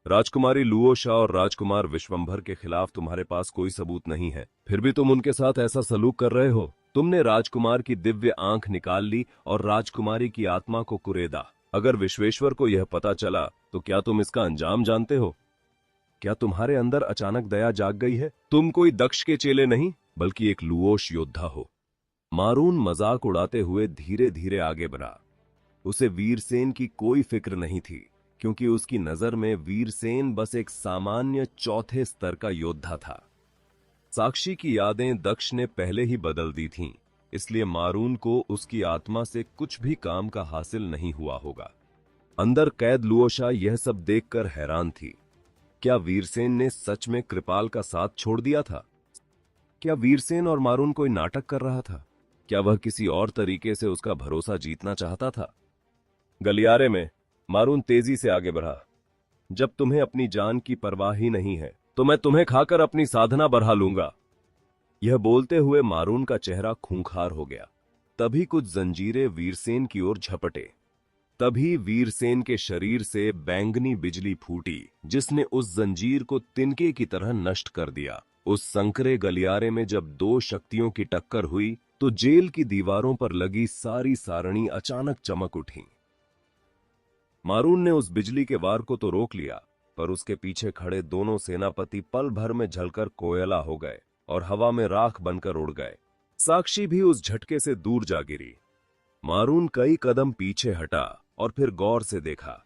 राजकुमारी लुओ शाह और राजकुमार विश्वंभर के खिलाफ तुम्हारे पास कोई सबूत नहीं है, फिर भी तुम उनके साथ ऐसा सलूक कर रहे हो। तुमने राजकुमार की दिव्य आंख निकाल ली और राजकुमारी की आत्मा को कुरेदा। अगर विश्वेश्वर को यह पता चला तो क्या तुम इसका अंजाम जानते हो? क्या तुम्हारे अंदर अचानक दया जाग गई है? तुम कोई दक्ष के चेले नहीं, बल्कि एक लुओश योद्धा हो। मारून मजाक उड़ाते हुए धीरे धीरे आगे बढ़ा। उसे वीरसेन की कोई फिक्र नहीं थी, क्योंकि उसकी नजर में वीरसेन बस एक सामान्य चौथे स्तर का योद्धा था। साक्षी की यादें दक्ष ने पहले ही बदल दी थीं, इसलिए मारून को उसकी आत्मा से कुछ भी काम का हासिल नहीं हुआ होगा। अंदर कैद लुओ शाह यह सब देखकर हैरान थी। क्या वीरसेन ने सच में कृपाल का साथ छोड़ दिया था? क्या वीरसेन और मारून कोई नाटक कर रहा था? क्या वह किसी और तरीके से उसका भरोसा जीतना चाहता था? गलियारे में मारून तेजी से आगे बढ़ा। जब तुम्हें अपनी जान की परवाह ही नहीं है, तो मैं तुम्हें खाकर अपनी साधना बढ़ा लूंगा। यह बोलते हुए मारून का चेहरा खूंखार हो गया। तभी कुछ जंजीरें वीरसेन की ओर झपटे। तभी वीरसेन के शरीर से बैंगनी बिजली फूटी, जिसने उस जंजीर को तिनके की तरह नष्ट कर दिया। उस संकरे गलियारे में जब दो शक्तियों की टक्कर हुई, तो जेल की दीवारों पर लगी सारी सारणी अचानक चमक उठी। मारून ने उस बिजली के वार को तो रोक लिया, पर उसके पीछे खड़े दोनों सेनापति पल भर में जलकर कोयला हो गए और हवा में राख बनकर उड़ गए। साक्षी भी उस झटके से दूर जा गिरी। मारून कई कदम पीछे हटा और फिर गौर से देखा।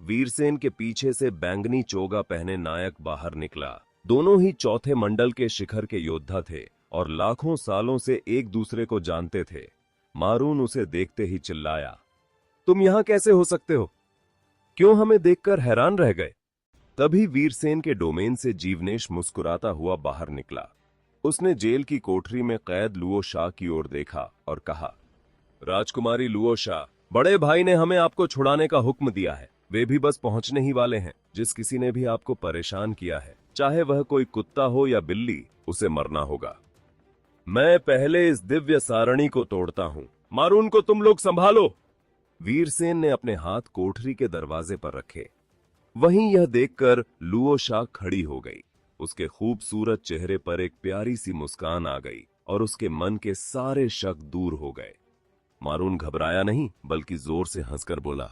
वीरसेन के पीछे से बैंगनी चोगा पहने नायक बाहर निकला। दोनों ही चौथे मंडल के शिखर के योद्धा थे और लाखों सालों से एक दूसरे को जानते थे। मारून उसे देखते ही चिल्लाया, तुम यहां कैसे हो सकते हो? क्यों हमें देखकर हैरान रह गए? तभी वीरसेन के डोमेन से जीवनेश मुस्कुराता हुआ बाहर निकला। उसने जेल की कोठरी में कैद लुओ शाह की ओर देखा और कहा, राजकुमारी लुओ शाह, बड़े भाई ने हमें आपको छुड़ाने का हुक्म दिया है। वे भी बस पहुंचने ही वाले हैं। जिस किसी ने भी आपको परेशान किया है, चाहे वह कोई कुत्ता हो या बिल्ली, उसे मरना होगा। मैं पहले इस दिव्य सारणी को तोड़ता हूं। मारून को तुम लोग संभालो। वीरसेन ने अपने हाथ कोठरी के दरवाजे पर रखे। वहीं यह देखकर लुओ शाह खड़ी हो गई। उसके खूबसूरत चेहरे पर एक प्यारी सी मुस्कान आ गई और उसके मन के सारे शक दूर हो गए। मारून घबराया नहीं, बल्कि जोर से हंसकर बोला,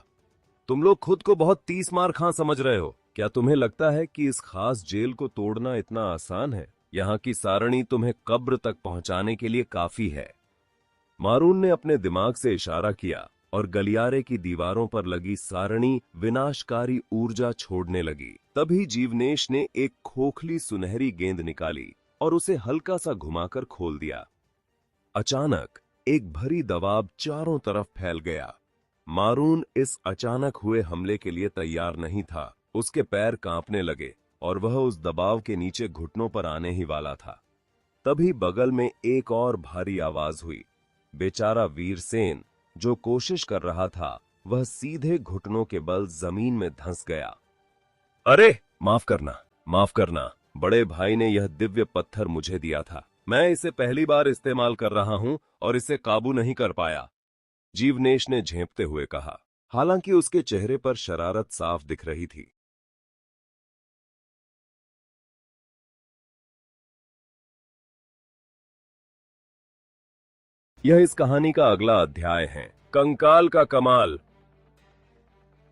तुम लोग खुद को बहुत तीस मार खां समझ रहे हो। क्या तुम्हें लगता है कि इस खास जेल को तोड़ना इतना आसान है? यहां की सारणी तुम्हें कब्र तक पहुंचाने के लिए काफी है। मारून ने अपने दिमाग से इशारा किया और गलियारे की दीवारों पर लगी सारणी विनाशकारी ऊर्जा छोड़ने लगी। तभी जीवनेश ने एक खोखली सुनहरी गेंद निकाली और उसे हल्का सा घुमाकर खोल दिया। अचानक एक भरी दबाव चारों तरफ फैल गया। मारून इस अचानक हुए हमले के लिए तैयार नहीं था। उसके पैर कांपने लगे और वह उस दबाव के नीचे घुटनों पर आने ही वाला था। तभी बगल में एक और भारी आवाज हुई। बेचारा वीरसेन जो कोशिश कर रहा था, वह सीधे घुटनों के बल जमीन में धंस गया। अरे माफ करना, माफ करना, बड़े भाई ने यह दिव्य पत्थर मुझे दिया था। मैं इसे पहली बार इस्तेमाल कर रहा हूं और इसे काबू नहीं कर पाया, जीवनेश ने झेंपते हुए कहा। हालांकि उसके चेहरे पर शरारत साफ दिख रही थी। यह इस कहानी का अगला अध्याय है, कंकाल का कमाल।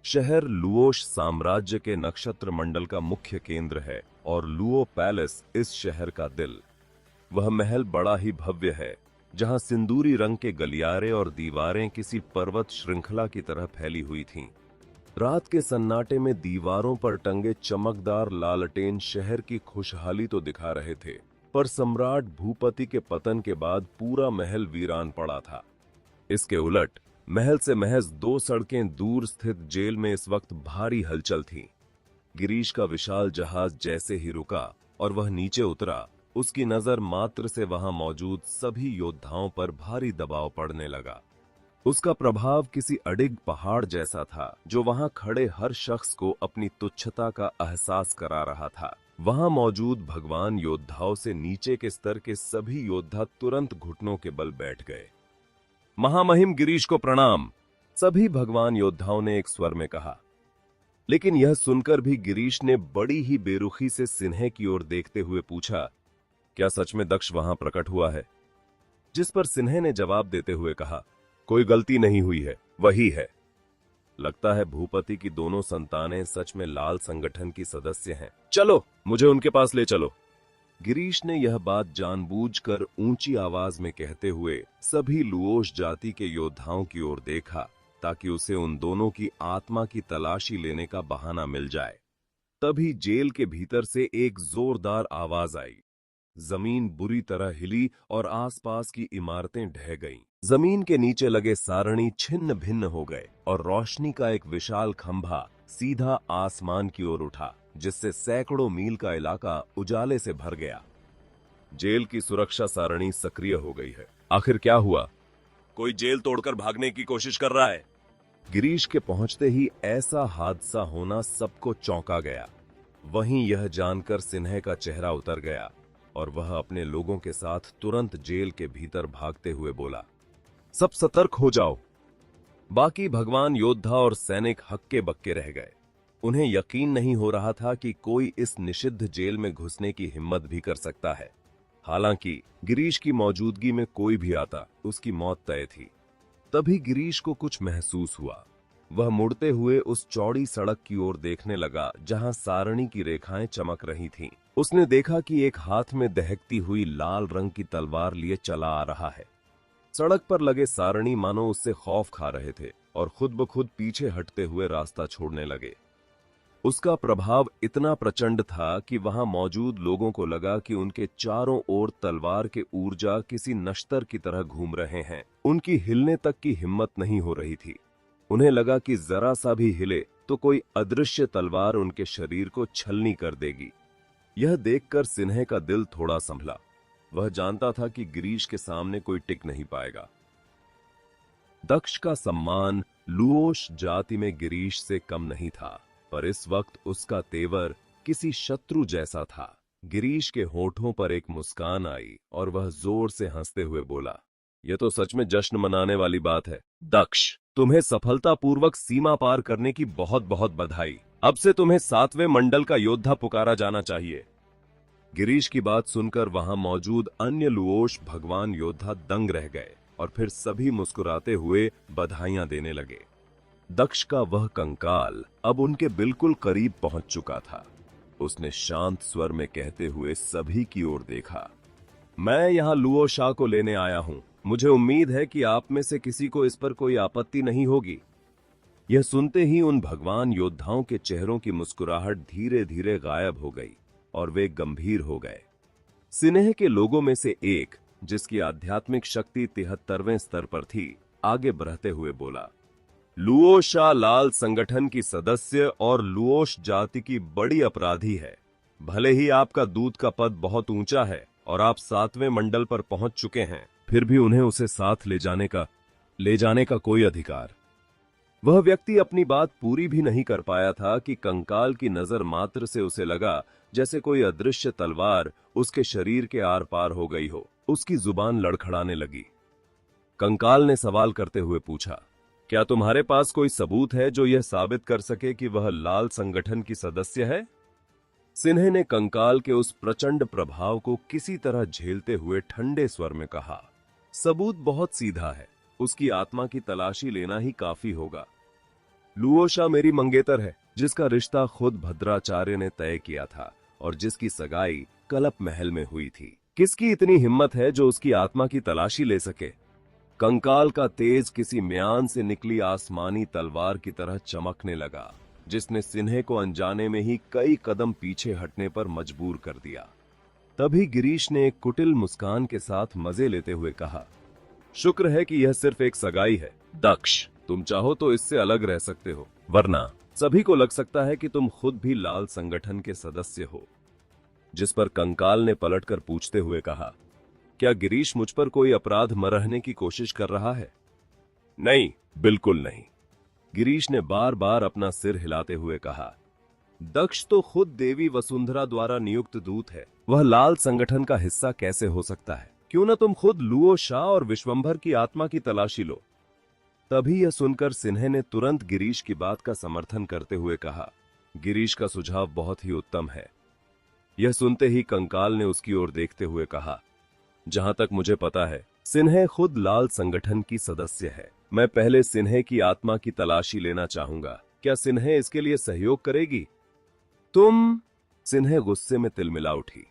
शहर लुओश साम्राज्य के नक्षत्र मंडल का मुख्य केंद्र है और लुओ पैलेस इस शहर का दिल। वह महल बड़ा ही भव्य है, जहां सिंदूरी रंग के गलियारे और दीवारें किसी पर्वत श्रृंखला की तरह फैली हुई थीं। रात के सन्नाटे में दीवारों पर टंगे चमकदार लालटेन शहर की खुशहाली तो दिखा रहे थे, पर सम्राट भूपति के पतन के बाद पूरा महल वीरान पड़ा था। इसके उलट महल से महज 2 सड़कें दूर स्थित जेल में इस वक्त भारी हलचल थी। गिरीश का विशाल जहाज जैसे ही रुका और वह नीचे उतरा, उसकी नजर मात्र से वहां मौजूद सभी योद्धाओं पर भारी दबाव पड़ने लगा। उसका प्रभाव किसी अडिग पहाड़ जैसा था, जो वहां खड़े हर शख्स को अपनी तुच्छता का एहसास करा रहा था। वहां मौजूद भगवान योद्धाओं से नीचे के स्तर के सभी योद्धा तुरंत घुटनों के बल बैठ गए। महामहिम गिरीश को प्रणाम, सभी भगवान योद्धाओं ने एक स्वर में कहा। लेकिन यह सुनकर भी गिरीश ने बड़ी ही बेरुखी से सिन्हे की ओर देखते हुए पूछा, क्या सच में दक्ष वहां प्रकट हुआ है? जिस पर सिन्हे ने जवाब देते हुए कहा, कोई गलती नहीं हुई है, वही है। लगता है भूपति की दोनों संतानें सच में लाल संगठन की सदस्य हैं। चलो, मुझे उनके पास ले चलो। गिरीश ने यह बात जानबूझकर ऊंची आवाज में कहते हुए सभी लुओश जाति के योद्धाओं की ओर देखा, ताकि उसे उन दोनों की आत्मा की तलाशी लेने का बहाना मिल जाए। तभी जेल के भीतर से एक जोरदार आवाज आई। जमीन बुरी तरह हिली और आसपास की इमारतें ढह गईं। जमीन के नीचे लगे सारणी छिन्न भिन्न हो गए और रोशनी का एक विशाल खंभा सीधा आसमान की ओर उठा, जिससे सैकड़ों मील का इलाका उजाले से भर गया। जेल की सुरक्षा सारणी सक्रिय हो गई है। आखिर क्या हुआ? कोई जेल तोड़कर भागने की कोशिश कर रहा है। गिरीश के पहुंचते ही ऐसा हादसा होना सबको चौंका गया। वहीं यह जानकर सिन्हे का चेहरा उतर गया और वह अपने लोगों के साथ तुरंत जेल के भीतर भागते हुए बोला, सब सतर्क हो जाओ। बाकी भगवान योद्धा और सैनिक हक्के बक्के रह गए। उन्हें यकीन नहीं हो रहा था कि कोई इस निषिद्ध जेल में घुसने की हिम्मत भी कर सकता है। हालांकि गिरीश की मौजूदगी में कोई भी आता, उसकी मौत तय थी। तभी गिरीश को कुछ महसूस हुआ। वह मुड़ते हुए उस चौड़ी सड़क की ओर देखने लगा जहां सारणी की रेखाएं चमक रही थीं। उसने देखा कि एक हाथ में दहकती हुई लाल रंग की तलवार लिए चला आ रहा है। सड़क पर लगे सारणी मानो उससे खौफ खा रहे थे और खुद ब खुद पीछे हटते हुए रास्ता छोड़ने लगे। उसका प्रभाव इतना प्रचंड था कि वहां मौजूद लोगों को लगा कि उनके चारों ओर तलवार के ऊर्जा किसी नश्तर की तरह घूम रहे हैं। उनकी हिलने तक की हिम्मत नहीं हो रही थी। उन्हें लगा कि जरा सा भी हिले तो कोई अदृश्य तलवार उनके शरीर को छलनी कर देगी। यह देखकर सिन्हे का दिल थोड़ा संभला। वह जानता था कि गिरीश के सामने कोई टिक नहीं पाएगा। दक्ष का सम्मान लुओश जाति में गिरीश से कम नहीं था, पर इस वक्त उसका तेवर किसी शत्रु जैसा था। गिरीश के होठों पर एक मुस्कान आई और वह जोर से हंसते हुए बोला, यह तो सच में जश्न मनाने वाली बात है। दक्ष, तुम्हें सफलतापूर्वक सीमा पार करने की बहुत बहुत बधाई। अब से तुम्हें 7वें मंडल का योद्धा पुकारा जाना चाहिए। गिरीश की बात सुनकर वहां मौजूद अन्य लुओश भगवान योद्धा दंग रह गए और फिर सभी मुस्कुराते हुए बधाइयां देने लगे। दक्ष का वह कंकाल अब उनके बिल्कुल करीब पहुंच चुका था। उसने शांत स्वर में कहते हुए सभी की ओर देखा, मैं यहां लुओ शाह को लेने आया हूं। मुझे उम्मीद है कि आप में से किसी को इस पर कोई आपत्ति नहीं होगी। यह सुनते ही उन भगवान योद्धाओं के चेहरों की मुस्कुराहट धीरे धीरे गायब हो गई और वे गंभीर हो गए। सिन्हे के लोगों में से एक, जिसकी आध्यात्मिक शक्ति 73वें स्तर पर थी, आगे बढ़ते हुए बोला, लुओ शाह लाल संगठन की सदस्य और लुओश जाति की बड़ी अपराधी है। भले ही आपका दूत का पद बहुत ऊंचा है और आप 7वें मंडल पर पहुंच चुके हैं, फिर भी उन्हें उसे साथ ले जाने का कोई अधिकार। वह व्यक्ति अपनी बात पूरी भी नहीं कर पाया था कि कंकाल की नजर मात्र से उसे लगा जैसे कोई अदृश्य तलवार उसके शरीर के आर पार हो गई हो। उसकी जुबान लड़खड़ाने लगी। कंकाल ने सवाल करते हुए पूछा, क्या तुम्हारे पास कोई सबूत है जो यह साबित कर सके कि वह लाल संगठन की सदस्य है? सिन्हे ने कंकाल के उस प्रचंड प्रभाव को किसी तरह झेलते हुए ठंडे स्वर में कहा, सबूत बहुत सीधा है, उसकी आत्मा की तलाशी लेना ही काफी होगा। लुओशा मेरी मंगेतर है, जिसका रिश्ता खुद भद्राचार्य ने तय किया था और जिसकी सगाई कलप महल में हुई थी। किसकी इतनी हिम्मत है जो उसकी आत्मा की तलाशी ले सके? कंकाल का तेज किसी म्यान से निकली आसमानी तलवार की तरह चमकने लगा, जिसने सिन्हे को अनजाने में ही कई कदम पीछे हटने पर मजबूर कर दिया। तभी गिरीश ने एक कुटिल मुस्कान के साथ मजे लेते हुए कहा, शुक्र है कि यह सिर्फ एक सगाई है। दक्ष, तुम चाहो तो इससे अलग रह सकते हो, वरना सभी को लग सकता है कि तुम खुद भी लाल संगठन के सदस्य हो। जिस पर कंकाल ने पलटकर पूछते हुए कहा, क्या गिरीश मुझ पर कोई अपराध मरहने की कोशिश कर रहा है? नहीं, बिल्कुल नहीं। गिरीश ने बार बार अपना सिर हिलाते हुए कहा, दक्ष तो खुद देवी वसुंधरा द्वारा नियुक्त दूत है, वह लाल संगठन का हिस्सा कैसे हो सकता है? क्यों न तुम खुद लुओ शाह और विश्वंभर की आत्मा की तलाशी लो। तभी यह सुनकर सिन्हे ने तुरंत गिरीश की बात का समर्थन करते हुए कहा, गिरीश का सुझाव बहुत ही उत्तम है। यह सुनते ही कंकाल ने उसकी ओर देखते हुए कहा, जहां तक मुझे पता है, सिन्हे खुद लाल संगठन की सदस्य है। मैं पहले सिन्हे की आत्मा की तलाशी लेना चाहूंगा। क्या सिन्हे इसके लिए सहयोग करेगी? तुम? सिन्हे गुस्से में तिलमिला उठी,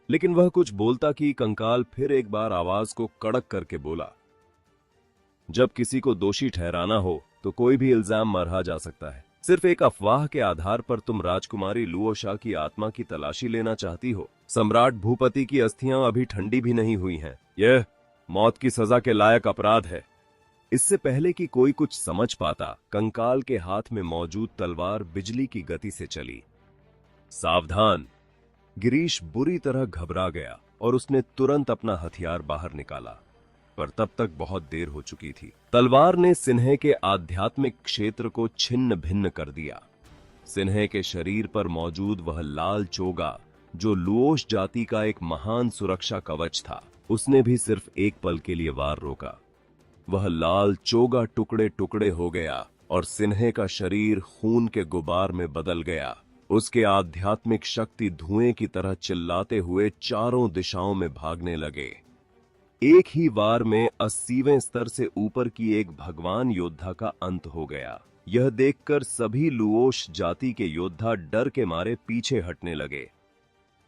लेकिन वह कुछ बोलता कि कंकाल फिर एक बार आवाज को कड़क करके बोला, जब किसी को दोषी ठहराना हो तो कोई भी इल्जाम मरहा जा सकता है। सिर्फ एक अफवाह के आधार पर तुम राजकुमारी लुओ शाह की आत्मा की तलाशी लेना चाहती हो? सम्राट भूपति की अस्थियां अभी ठंडी भी नहीं हुई हैं। यह मौत की सजा के लायक अपराध है। इससे पहले कि कोई कुछ समझ पाता, कंकाल के हाथ में मौजूद तलवार बिजली की गति से चली। सावधान! गिरीश बुरी तरह घबरा गया और उसने तुरंत अपना हथियार बाहर निकाला, पर तब तक बहुत देर हो चुकी थी। तलवार ने सिन्हे के आध्यात्मिक क्षेत्र को छिन्न भिन्न कर दिया। सिन्हे के शरीर पर मौजूद वह लाल चोगा, जो लुओश जाति का एक महान सुरक्षा कवच था, उसने भी सिर्फ एक पल के लिए वार रोका। वह लाल चोगा टुकड़े टुकड़े हो गया और सिन्हे का शरीर खून के गुबार में बदल गया। उसके आध्यात्मिक शक्ति धुएं की तरह चिल्लाते हुए चारों दिशाओं में भागने लगे। एक ही वार में 80वें स्तर से ऊपर की एक भगवान योद्धा का अंत हो गया। यह देखकर सभी लुओश जाति के योद्धा डर के मारे पीछे हटने लगे।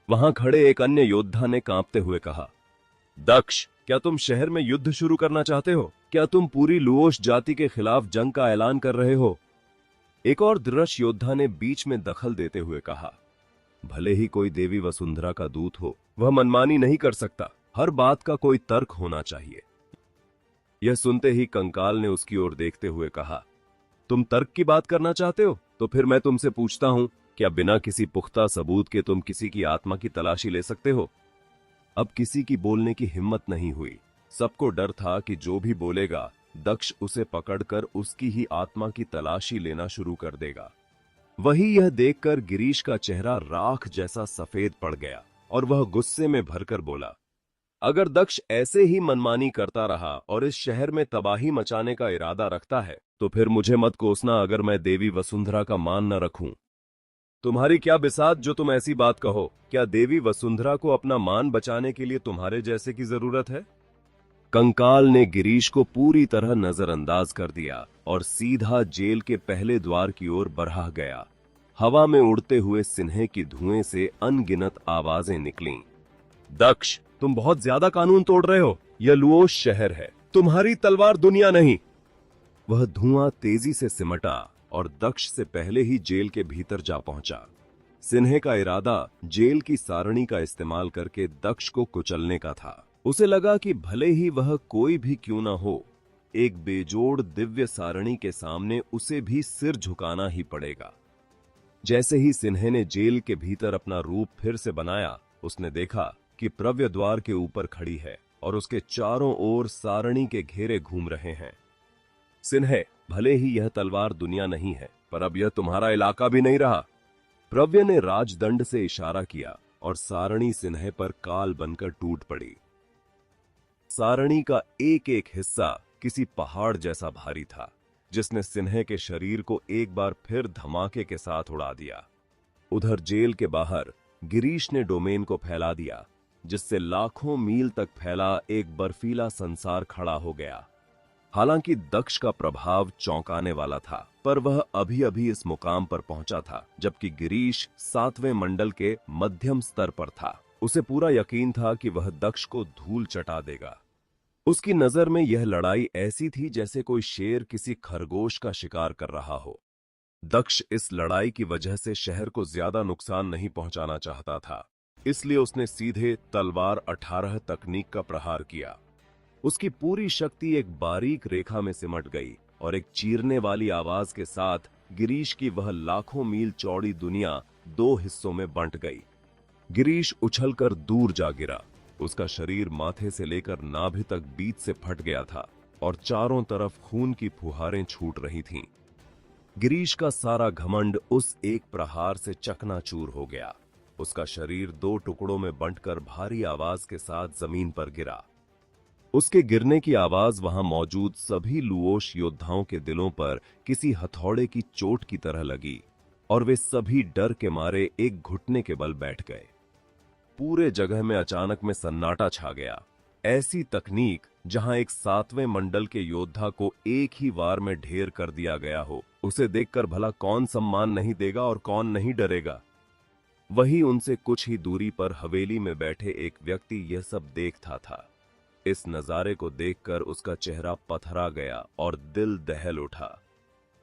वहां खड़े एक अन्य योद्धा ने कांपते हुए कहा, दक्ष, क्या तुम शहर में युद्ध शुरू करना चाहते हो? क्या तुम पूरी लुओश जाति के खिलाफ जंग का ऐलान कर रहे हो? एक और दृढ़ योद्धा ने बीच में दखल देते हुए कहा, भले ही कोई देवी वसुंधरा का दूत हो, वह मनमानी नहीं कर सकता। हर बात का कोई तर्क होना चाहिए। यह सुनते ही कंकाल ने उसकी ओर देखते हुए कहा, तुम तर्क की बात करना चाहते हो? तो फिर मैं तुमसे पूछता हूं, क्या बिना किसी पुख्ता सबूत के तुम किसी की आत्मा की तलाशी ले सकते हो? अब किसी की बोलने की हिम्मत नहीं हुई। सबको डर था कि जो भी बोलेगा, दक्ष उसे पकड़कर उसकी ही आत्मा की तलाशी लेना शुरू कर देगा। वही यह देखकर गिरीश का चेहरा राख जैसा सफेद पड़ गया और वह गुस्से में भरकर बोला, अगर दक्ष ऐसे ही मनमानी करता रहा और इस शहर में तबाही मचाने का इरादा रखता है, तो फिर मुझे मत कोसना अगर मैं देवी वसुंधरा का मान न रखूं। तुम्हारी क्या बिसात जो तुम ऐसी बात कहो? क्या देवी वसुंधरा को अपना मान बचाने के लिए तुम्हारे जैसे की जरूरत है? कंकाल ने गिरीश को पूरी तरह नजरअंदाज कर दिया और सीधा जेल के पहले द्वार की ओर बढ़ा गया। हवा में उड़ते हुए सिन्हे की धुएं से अनगिनत आवाजें निकलीं। दक्ष, तुम बहुत ज्यादा कानून तोड़ रहे हो। यह लुओश शहर है, तुम्हारी तलवार दुनिया नहीं। वह धुआं तेजी से सिमटा और दक्ष से पहले ही जेल के भीतर जा पहुंचा। सिन्हे का इरादा जेल की सारणी का इस्तेमाल करके दक्ष को कुचलने का था। उसे लगा कि भले ही वह कोई भी क्यों ना हो, एक बेजोड़ दिव्य सारणी के सामने उसे भी सिर झुकाना ही पड़ेगा। जैसे ही सिन्हे ने जेल के भीतर अपना रूप फिर से बनाया, उसने देखा कि प्रवेश द्वार के ऊपर खड़ी है और उसके चारों ओर सारणी के घेरे घूम रहे हैं। सिन्हे, भले ही यह तलवार दुनिया नहीं है, पर अब यह तुम्हारा इलाका भी नहीं रहा। प्रव्य ने राजदंड से इशारा किया और सारणी सिन्हे पर काल बनकर टूट पड़ी। सारणी का एक एक हिस्सा किसी पहाड़ जैसा भारी था, जिसने सिन्हे के शरीर को एक बार फिर धमाके के साथ उड़ा दिया। उधर जेल के बाहर गिरीश ने डोमेन को फैला दिया, जिससे लाखों मील तक फैला एक बर्फीला संसार खड़ा हो गया। हालांकि दक्ष का प्रभाव चौंकाने वाला था, पर वह अभी अभी इस मुकाम पर पहुंचा था, जबकि गिरीश 7वें मंडल के मध्यम स्तर पर था। उसे पूरा यकीन था कि वह दक्ष को धूल चटा देगा। उसकी नजर में यह लड़ाई ऐसी थी जैसे कोई शेर किसी खरगोश का शिकार कर रहा हो। दक्ष इस लड़ाई की वजह से शहर को ज्यादा नुकसान नहीं पहुंचाना चाहता था, इसलिए उसने सीधे तलवार 18 तकनीक का प्रहार किया। उसकी पूरी शक्ति एक बारीक रेखा में सिमट गई और एक चीरने वाली आवाज के साथ गिरीश की वह लाखों मील चौड़ी दुनिया 2 हिस्सों में बंट गई। गिरीश उछलकर दूर जा गिरा। उसका शरीर माथे से लेकर नाभि तक बीच से फट गया था और चारों तरफ खून की फुहारें छूट रही थीं। गिरीश का सारा घमंड उस एक प्रहार से चकनाचूर हो गया। उसका शरीर 2 टुकड़ों में बंटकर भारी आवाज के साथ जमीन पर गिरा। उसके गिरने की आवाज वहां मौजूद सभी लुओश योद्धाओं के दिलों पर किसी हथौड़े की चोट की तरह लगी और वे सभी डर के मारे एक घुटने के बल बैठ गए। पूरे जगह में अचानक में सन्नाटा छा गया। ऐसी तकनीक जहां एक 7वें मंडल के योद्धा को एक ही वार में ढेर कर दिया गया हो, उसे देखकर भला कौन सम्मान नहीं देगा और कौन नहीं डरेगा। वही उनसे कुछ ही दूरी पर हवेली में बैठे एक व्यक्ति यह सब देखता था। इस नजारे को देखकर उसका चेहरा पथरा गया और दिल दहल उठा।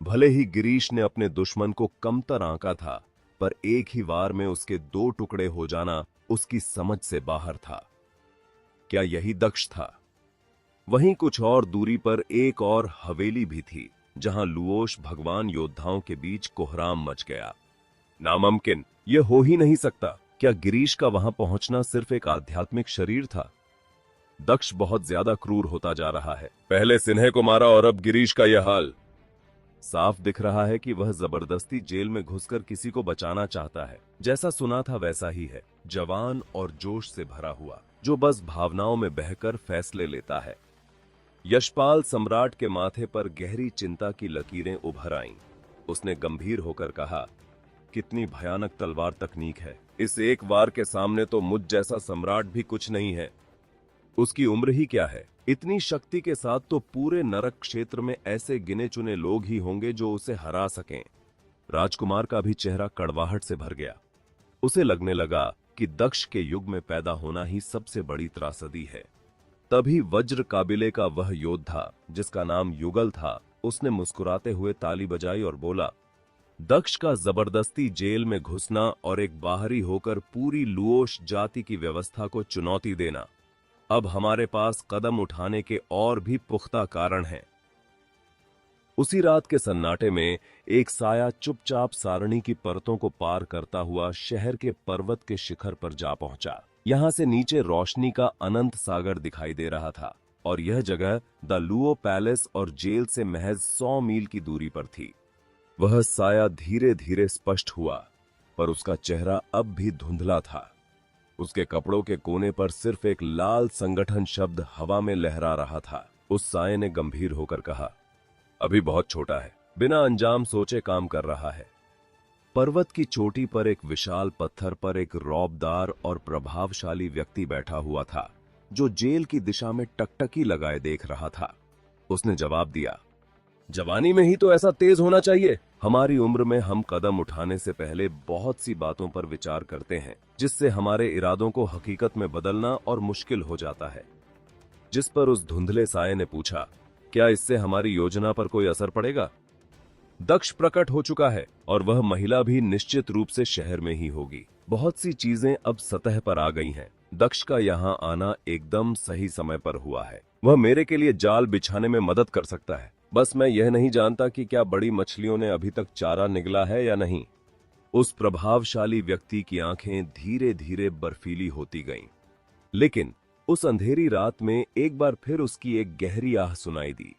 भले ही गिरीश ने अपने दुश्मन को कमतर आंका था, पर एक ही वार में उसके 2 टुकड़े हो जाना उसकी समझ से बाहर था। क्या यही दक्ष था? वहीं कुछ और दूरी पर एक और हवेली भी थी, जहां लुओश भगवान योद्धाओं के बीच कोहराम मच गया। नामुमकिन, यह हो ही नहीं सकता। क्या गिरीश का वहां पहुंचना सिर्फ एक आध्यात्मिक शरीर था? दक्ष बहुत ज्यादा क्रूर होता जा रहा है। पहले सिन्हे को मारा और अब गिरीश का यह हाल। साफ दिख रहा है कि वह जबरदस्ती जेल में घुसकर किसी को बचाना चाहता है। जैसा सुना था वैसा ही है, जवान और जोश से भरा हुआ, जो बस भावनाओं में बहकर फैसले लेता है। यशपाल सम्राट के माथे पर गहरी चिंता की लकीरें उभर आईं। उसने गंभीर होकर कहा, कितनी भयानक तलवार तकनीक है। इस एक वार के सामने तो मुझ जैसा सम्राट भी कुछ नहीं है। उसकी उम्र ही क्या है? इतनी शक्ति के साथ तो पूरे नरक क्षेत्र में ऐसे गिने चुने लोग ही होंगे जो उसे हरा सकें। राजकुमार का भी चेहरा कड़वाहट से भर गया। उसे लगने लगा कि दक्ष के युग में पैदा होना ही सबसे बड़ी त्रासदी है। तभी वज्र काबिले का वह योद्धा, जिसका नाम युगल था, उसने मुस्कुराते हुए ताली बजाई और बोला, दक्ष का जबरदस्ती जेल में घुसना और एक बाहरी होकर पूरी लुओश जाति की व्यवस्था को चुनौती देना, अब हमारे पास कदम उठाने के और भी पुख्ता कारण हैं। उसी रात के सन्नाटे में एक साया चुपचाप सारणी की परतों को पार करता हुआ शहर के पर्वत के शिखर पर जा पहुंचा। यहां से नीचे रोशनी का अनंत सागर दिखाई दे रहा था और यह जगह द लुओ पैलेस और जेल से महज 100 मील की दूरी पर थी। वह साया धीरे धीरे स्पष्ट हुआ, पर उसका चेहरा अब भी धुंधला था। उसके कपड़ों के कोने पर सिर्फ एक लाल संगठन शब्द हवा में लहरा रहा था। उस साये ने गंभीर होकर कहा, अभी बहुत छोटा है, बिना अंजाम सोचे काम कर रहा है। पर्वत की चोटी पर एक विशाल पत्थर पर एक रौबदार और प्रभावशाली व्यक्ति बैठा हुआ था, जो जेल की दिशा में टकटकी लगाए देख रहा था। उसने जवाब दिया, जवानी में ही तो ऐसा तेज होना चाहिए। हमारी उम्र में हम कदम उठाने से पहले बहुत सी बातों पर विचार करते हैं, जिससे हमारे इरादों को हकीकत में बदलना और मुश्किल हो जाता है। जिस पर उस धुंधले साये ने पूछा, क्या इससे हमारी योजना पर कोई असर पड़ेगा? दक्ष प्रकट हो चुका है और वह महिला भी निश्चित रूप से शहर में ही होगी। बहुत सी चीजें अब सतह पर आ गई हैं। दक्ष का यहाँ आना एकदम सही समय पर हुआ है। वह मेरे के लिए जाल बिछाने में मदद कर सकता है। बस मैं यह नहीं जानता कि क्या बड़ी मछलियों ने अभी तक चारा निगला है या नहीं। उस प्रभावशाली व्यक्ति की आंखें धीरे धीरे बर्फीली होती गईं। लेकिन उस अंधेरी रात में एक बार फिर उसकी एक गहरी आह सुनाई दी।